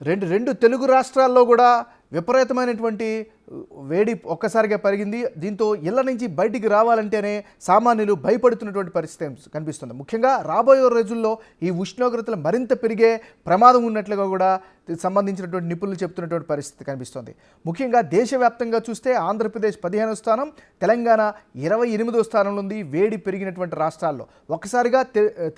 రెండు తెలుగు రాష్ట్రాల్లో కూడా విపరీతమైనటువంటి వేడి ఒక్కసారిగా పెరిగింది. దీంతో ఇళ్ల నుంచి బయటికి రావాలంటేనే సామాన్యులు భయపడుతున్నటువంటి పరిస్థితి కనిపిస్తుంది. ముఖ్యంగా రాబోయే రోజుల్లో ఈ ఉష్ణోగ్రతలు మరింత పెరిగే ప్రమాదం ఉన్నట్లుగా కూడా సంబంధించినటువంటి నిపుణులు చెప్తున్నటువంటి పరిస్థితి కనిపిస్తుంది. ముఖ్యంగా దేశవ్యాప్తంగా చూస్తే ఆంధ్రప్రదేశ్ 15వ స్థానం, తెలంగాణ 28వ స్థానంలో ఉంది వేడి పెరిగినటువంటి రాష్ట్రాల్లో. ఒక్కసారిగా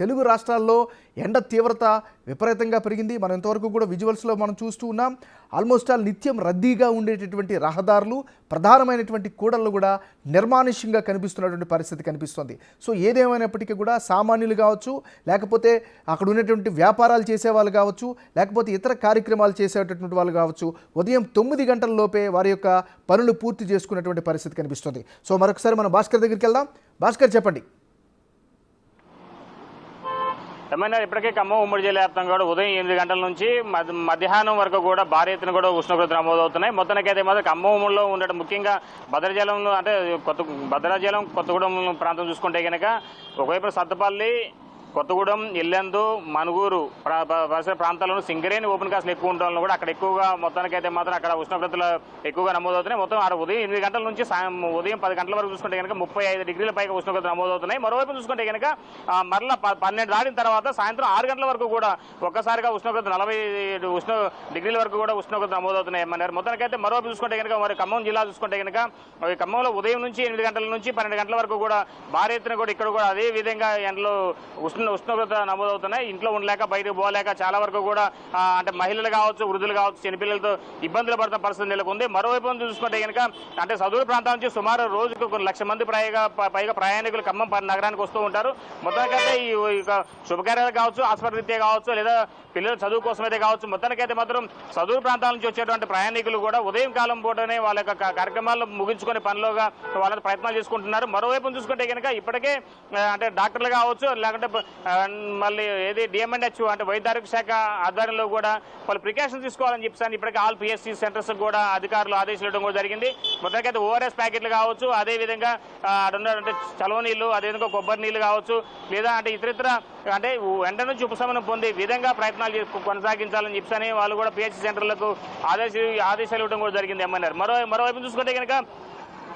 తెలుగు రాష్ట్రాల్లో ఎండ తీవ్రత విపరీతంగా పెరిగింది. మనం ఇంతవరకు కూడా విజువల్స్లో మనం చూస్తూ ఉన్నాం. ఆల్మోస్ట్ ఆల్ నిత్యం రద్దీగా ఉండేటటువంటి రహదారులు, ప్రధానమైనటువంటి కూడళ్ళు కూడా నిర్మానుష్యంగా కనిపిస్తున్నటువంటి పరిస్థితి కనిపిస్తుంది. సో ఏదేమైనప్పటికీ కూడా సామాన్యులు కావచ్చు, లేకపోతే అక్కడ ఉన్నటువంటి వ్యాపారాలు చేసేవాళ్ళు కావచ్చు, లేకపోతే ఇతర కార్యక్రమాలు చేసేటటువంటి వాళ్ళు కావచ్చు, ఉదయం 9 గంటల లోపే వారి యొక్క పనులు పూర్తి చేసుకున్నటువంటి పరిస్థితి కనిపిస్తుంది. సో మరొకసారి మనం భాస్కర్ దగ్గరికి వెళ్దాం. భాస్కర్, చెప్పండి. ఏమైనా ఇప్పటికే ఖమ్మం ఉమ్మడి జిల్లా వ్యాప్తంగా కూడా ఉదయం 8 గంటల నుంచి మధ్యాహ్నం వరకు కూడా భారీ ఎత్తున కూడా ఉష్ణోగ్రత నమోదవుతున్నాయి. మొత్తానికైతే మాత్రం ఖమ్మం ఉమ్మడిలో ఉండడం ముఖ్యంగా భద్రాచలంలో అంటే భద్రాచలం కొత్తగూడెం ప్రాంతం చూసుకుంటే కనుక ఒకవైపు సత్తపల్లి, కొత్తగూడెం, ఇల్లెందు, మనుగూరు పరిసర ప్రాంతాల్లో సింగరేణి ఓపెన్ కాస్ట్లు ఎక్కువ ఉండడంలో కూడా అక్కడ ఎక్కువగా మొత్తానికైతే మాత్రం అక్కడ ఉష్ణోగ్రతలు ఎక్కువగా నమోదవుతున్నాయి. మొత్తం ఉదయం 8 గంటల నుంచి ఉదయం 10 గంటల వరకు చూసుకుంటే కనుక 35 డిగ్రీల పైగా ఉష్ణోగ్రత నమోదవుతున్నాయి. మరోవైపు చూసుకుంటే కనుక మరలా 12 దాటిన తర్వాత సాయంత్రం 6 గంటల వరకు కూడా ఒక్కసారిగా ఉష్ణోగ్రత 40 డిగ్రీల వరకు కూడా ఉష్ణోగ్రత నమోదవుతున్నాయి అన్నారు. మొత్తానికైతే మరోవైపు చూసుకుంటే కనుక మరి ఖమ్మం జిల్లా చూసుకుంటే కనుక ఖమ్మంలో ఉదయం నుంచి 8 గంటల నుంచి 12 గంటల వరకు కూడా భారీ ఎత్తున కూడా ఇక్కడ కూడా అదే విధంగా ఎండలో ఉష్ణోగ్రత నమోదవుతున్నాయి. ఇంట్లో ఉండలేక బయటకు పోలేక చాలా వరకు కూడా అంటే మహిళలు కావచ్చు, వృద్ధులు కావచ్చు, చిన్నపిల్లలతో ఇబ్బందులు పడుతున్న పరిస్థితి నెలకొంది. మరోవైపు చూసుకుంటే కనుక అంటే సదూర ప్రాంతం నుంచి సుమారు రోజుకు 1 లక్ష మంది పైగా ప్రయాణికులు ఖమ్మం నగరానికి వస్తూ ఉంటారు. మొత్తానికైతే ఈ శుభకార్యాలు కావచ్చు, ఆసుపత్రి రీత్యా కావచ్చు, లేదా పిల్లల చదువు కోసమైతే కావచ్చు, మొత్తానికైతే మాత్రం సదూర ప్రాంతాల నుంచి వచ్చేటువంటి ప్రయాణికులు కూడా ఉదయం కాలం పూటనే వాళ్ళ యొక్క కార్యక్రమాలు ముగించుకునే పనిలోగా వాళ్ళ ప్రయత్నాలు చేసుకుంటున్నారు. మరోవైపు చూసుకుంటే కనుక ఇప్పటికే అంటే డాక్టర్లు కావచ్చు, లేకుంటే మళ్ళీ ఏది డిఎంఎన్హెచ్ అంటే వైద్య ఆరోగ్య శాఖ ఆధ్వర్యంలో కూడా వాళ్ళు ప్రికాషన్స్ తీసుకోవాలని చెప్పి ఇప్పటికే ఆల్ పిఎస్సి సెంటర్స్ కూడా అధికారులు ఆదేశాలు ఇవ్వడం కూడా జరిగింది. మొత్తానికైతే ఓఆర్ఎస్ ప్యాకెట్లు కావచ్చు, అదేవిధంగా అంటే చలవ నీళ్లు, అదేవిధంగా కొబ్బరి నీళ్లు కావచ్చు, లేదా అంటే ఇతరితర అంటే ఎండ నుంచి ఉపశమనం పొందే విధంగా ప్రయత్నాలు కొనసాగించాలని చెప్పని వాళ్ళు కూడా పిహెచ్సి సెంటర్లకు ఆదేశాలు ఇవ్వడం కూడా జరిగింది అన్నారు. మరోవైపు చూసుకుంటే కనుక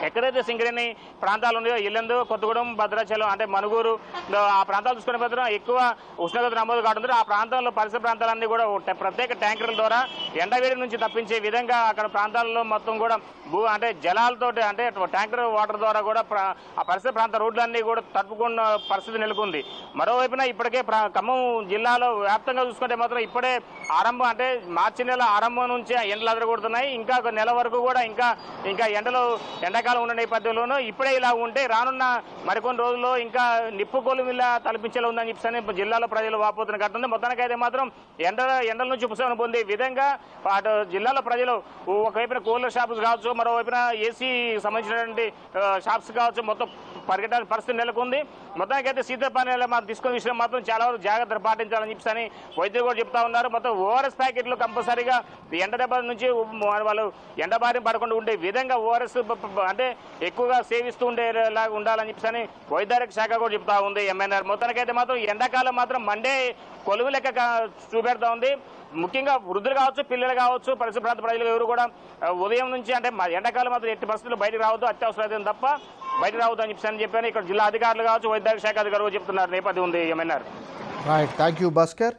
ఎక్కడైతే సింగరేణి ప్రాంతాలు ఉన్నాయో ఇల్లందు, కొత్తగూడెం, భద్రాచలం అంటే మనుగూరు ఆ ప్రాంతాలు చూసుకునే మాత్రం ఎక్కువ ఉష్ణోగ్రత నమోదు కావడంతో ఆ ప్రాంతాల్లో పరిసర ప్రాంతాలన్నీ కూడా ప్రత్యేక ట్యాంకర్ల ద్వారా ఎండవేడి నుంచి తప్పించే విధంగా అక్కడ ప్రాంతాల్లో మొత్తం కూడా అంటే జలాలతో అంటే ట్యాంకర్ వాటర్ ద్వారా కూడా ఆ పరిసర ప్రాంత రోడ్లన్నీ కూడా తట్టుకున్న పరిస్థితి నెలకొంది. మరోవైపున ఇప్పటికే ఖమ్మం జిల్లాలో వ్యాప్తంగా చూసుకుంటే మాత్రం ఇప్పుడే ఆరంభం అంటే మార్చి నెల ఆరంభం నుంచే ఎండలు అదరగొడుతున్నాయి. ఇంకా ఒక నెల వరకు కూడా ఇంకా ఎండాకాలం ఉన్న నేపథ్యంలోనూ ఇప్పుడే ఇలా ఉంటే రానున్న మరికొన్ని రోజుల్లో ఇంకా నిప్పుకోలు మిల్ల తలపించేలా ఉందని చెప్పి జిల్లాలో ప్రజలు వాపోతున్న ఘటన. మొత్తానికైతే మాత్రం ఎండల నుంచి ఉపశమనం పొందే విధంగా అటు జిల్లాలో ప్రజలు ఒకవైపున కూలర్ షాప్స్ కావచ్చు, మరోవైపున ఏసీ సంబంధించినటువంటి షాప్స్ కావచ్చు, మొత్తం పరిగెట్టాల్సిన పరిస్థితి నెలకొంది. మొత్తానికైతే శీతల పానీయాలు తీసుకునే విషయం మాత్రం చాలా వరకు జాగ్రత్తలు పాటించాలని చెప్పి వైద్యులు కూడా చెప్తా ఉన్నారు. మొత్తం ఓఆర్ఎస్ ప్యాకెట్లు కంపల్సరీగా ఎండ దెబ్బ నుంచి వాళ్ళు ఎండ బారిన పడకుండా ఉండే విధంగా ఓఆర్ఎస్ అంటే ఎక్కువగా సేవిస్తూ ఉండేలాగా ఉండాలని చెప్పి వైద్యారోగ్య శాఖ కూడా చెప్తా ఉంది ఎంఎన్ఆర్. మొత్తానికైతే మాత్రం ఎండాకాలం మాత్రం మండే కొలువు లెక్క చూపెడతా ఉంది. ముఖ్యంగా వృద్ధులు కావచ్చు, పిల్లలు కావచ్చు, పరిసర ప్రాంత ప్రజలు ఎవరు కూడా ఉదయం నుంచి అంటే ఎండాకాలం మాత్రం ఎట్టి పరిస్థితుల్లో బయటకు రావద్దు, అత్యవసరం తప్ప బయట రావద్దు అని చెప్పాను. ఇక్కడ జిల్లా అధికారులు కావచ్చు, వైద్యారోగ్య శాఖ అధికారులు చెప్తున్నారు నేపథ్యం ఉంది MNR. Right, thank you Bhaskar.